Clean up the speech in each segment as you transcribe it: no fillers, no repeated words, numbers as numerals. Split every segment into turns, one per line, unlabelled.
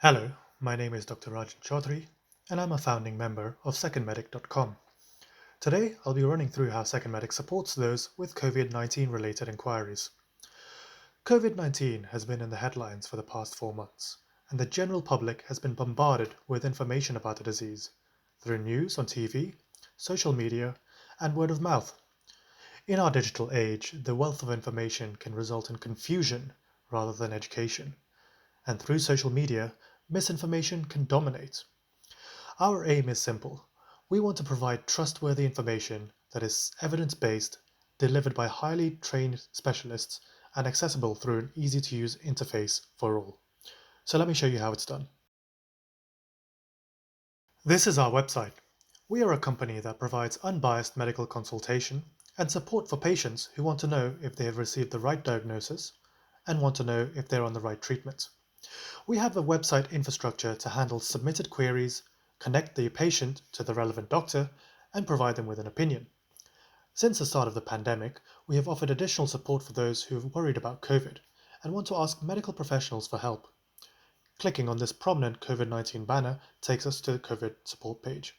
Hello, my name is Dr. Rajan Chaudhary, and I'm a founding member of secondmedic.com. Today, I'll be running through how SecondMedic supports those with COVID-19 related inquiries. COVID-19 has been in the headlines for the past 4 months, and the general public has been bombarded with information about the disease through news on TV, social media, and word of mouth. In our digital age, the wealth of information can result in confusion rather than education, and through social media, misinformation can dominate. Our aim is simple. We want to provide trustworthy information that is evidence-based, delivered by highly trained specialists, and accessible through an easy-to-use interface for all. So let me show you how it's done. This is our website. We are a company that provides unbiased medical consultation and support for patients who want to know if they have received the right diagnosis and want to know if they're on the right treatment. We have a website infrastructure to handle submitted queries, connect the patient to the relevant doctor, and provide them with an opinion. Since the start of the pandemic, we have offered additional support for those who are worried about COVID and want to ask medical professionals for help. Clicking on this prominent COVID-19 banner takes us to the COVID support page.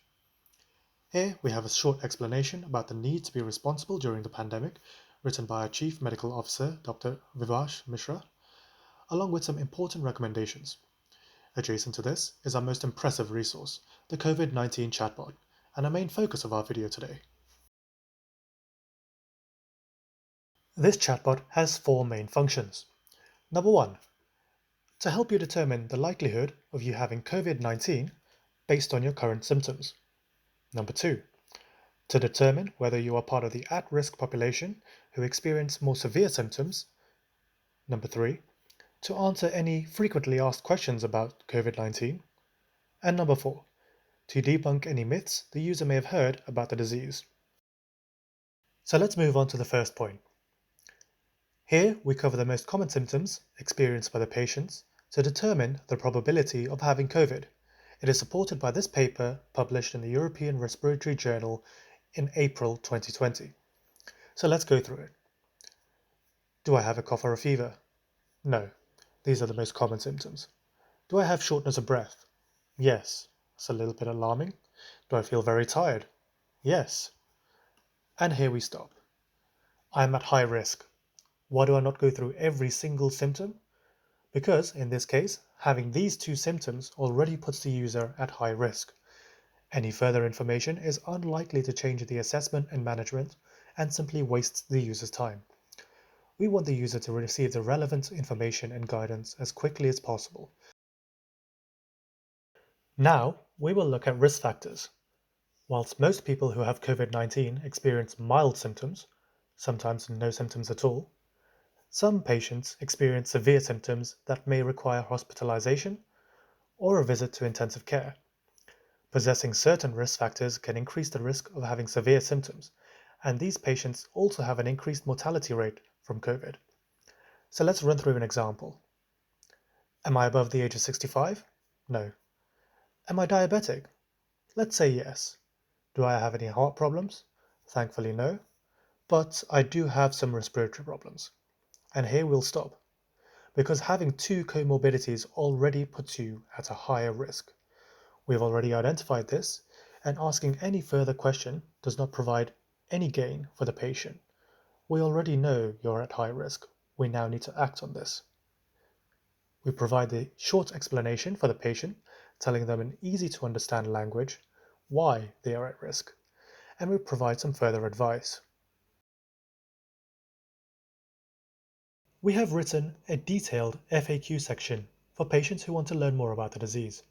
Here we have a short explanation about the need to be responsible during the pandemic, written by our Chief Medical Officer, Dr. Vivash Mishra, along with some important recommendations. Adjacent to this is our most impressive resource, the COVID-19 Chatbot, and a main focus of our video today. This chatbot has four main functions. Number one, to help you determine the likelihood of you having COVID-19 based on your current symptoms. Number two, to determine whether you are part of the at-risk population who experience more severe symptoms. Number three, to answer any frequently asked questions about COVID-19. And number four, to debunk any myths the user may have heard about the disease. So let's move on to the first point. Here we cover the most common symptoms experienced by the patients to determine the probability of having COVID. It is supported by this paper published in the European Respiratory Journal in April 2020. So let's go through it. Do I have a cough or a fever? No. These are the most common symptoms. Do I have shortness of breath? Yes. It's a little bit alarming. Do I feel very tired? Yes. And here we stop. I am at high risk. Why do I not go through every single symptom? Because, in this case, having these two symptoms already puts the user at high risk. Any further information is unlikely to change the assessment and management and simply wastes the user's time. We want the user to receive the relevant information and guidance as quickly as possible. Now, we will look at risk factors. Whilst most people who have COVID-19 experience mild symptoms, sometimes no symptoms at all, some patients experience severe symptoms that may require hospitalization or a visit to intensive care. Possessing certain risk factors can increase the risk of having severe symptoms, and these patients also have an increased mortality rate from COVID. So let's run through an example. Am I above the age of 65? No. Am I diabetic? Let's say yes. Do I have any heart problems? Thankfully no, but I do have some respiratory problems. And here we'll stop, because having two comorbidities already puts you at a higher risk. We've already identified this, and asking any further question does not provide any gain for the patient. We already know you're at high risk. We now need to act on this. We provide the short explanation for the patient, telling them in easy to understand language why they are at risk, and we provide some further advice. We have written a detailed FAQ section for patients who want to learn more about the disease.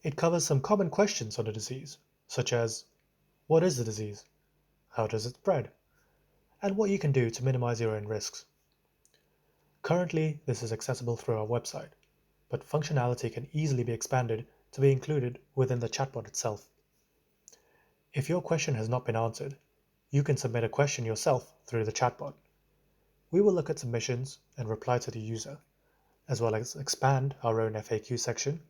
It covers some common questions on the disease, such as, what is the disease? How does it spread? And what you can do to minimize your own risks. Currently, this is accessible through our website, but functionality can easily be expanded to be included within the chatbot itself. If your question has not been answered, you can submit a question yourself through the chatbot. We will look at submissions and reply to the user, as well as expand our own FAQ section,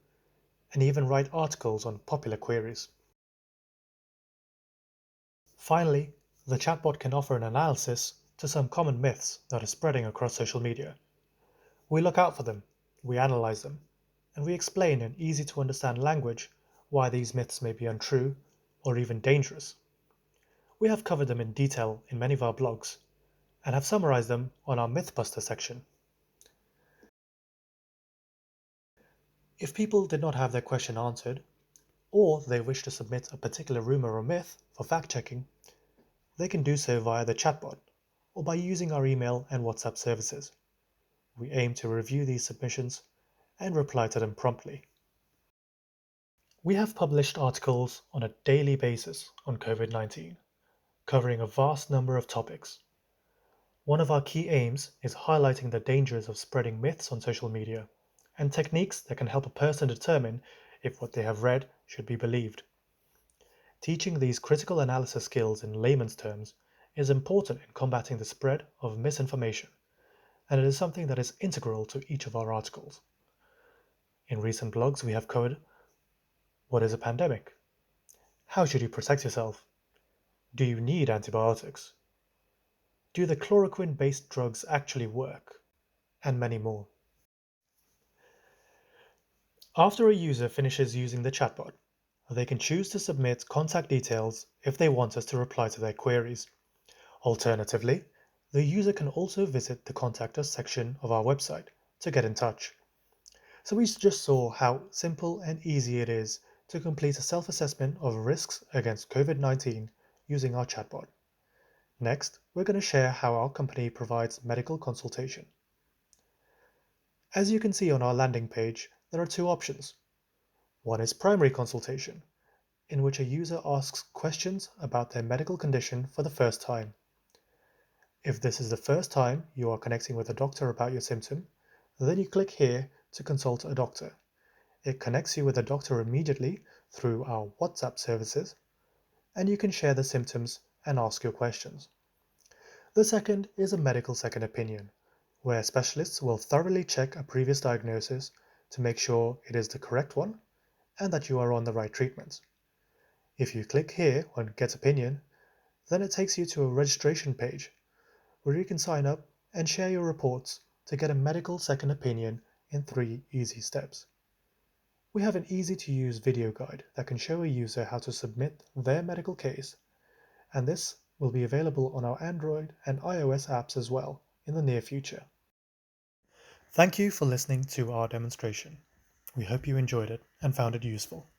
and even write articles on popular queries. Finally, the chatbot can offer an analysis to some common myths that are spreading across social media. We look out for them, we analyze them, and we explain in easy to understand language why these myths may be untrue or even dangerous. We have covered them in detail in many of our blogs and have summarized them on our Mythbuster section. If people did not have their question answered, or they wish to submit a particular rumor or myth for fact-checking, they can do so via the chatbot or by using our email and WhatsApp services. We aim to review these submissions and reply to them promptly. We have published articles on a daily basis on COVID-19, covering a vast number of topics. One of our key aims is highlighting the dangers of spreading myths on social media and techniques that can help a person determine if what they have read should be believed. Teaching these critical analysis skills in layman's terms is important in combating the spread of misinformation, and it is something that is integral to each of our articles. In recent blogs, we have covered: what is a pandemic? How should you protect yourself? Do you need antibiotics? Do the chloroquine-based drugs actually work? And many more. After a user finishes using the chatbot, they can choose to submit contact details if they want us to reply to their queries. Alternatively, the user can also visit the Contact Us section of our website to get in touch. So we just saw how simple and easy it is to complete a self-assessment of risks against COVID-19 using our chatbot. Next, we're going to share how our company provides medical consultation. As you can see on our landing page, there are two options. One is primary consultation, in which a user asks questions about their medical condition for the first time. If this is the first time you are connecting with a doctor about your symptom, then you click here to consult a doctor. It connects you with a doctor immediately through our WhatsApp services, and you can share the symptoms and ask your questions. The second is a medical second opinion, where specialists will thoroughly check a previous diagnosis to make sure it is the correct one and that you are on the right treatment. If you click here on Get Opinion, then it takes you to a registration page where you can sign up and share your reports to get a medical second opinion in 3 easy steps. We have an easy-to-use video guide that can show a user how to submit their medical case, and this will be available on our Android and iOS apps as well in the near future. Thank you for listening to our demonstration. We hope you enjoyed it and found it useful.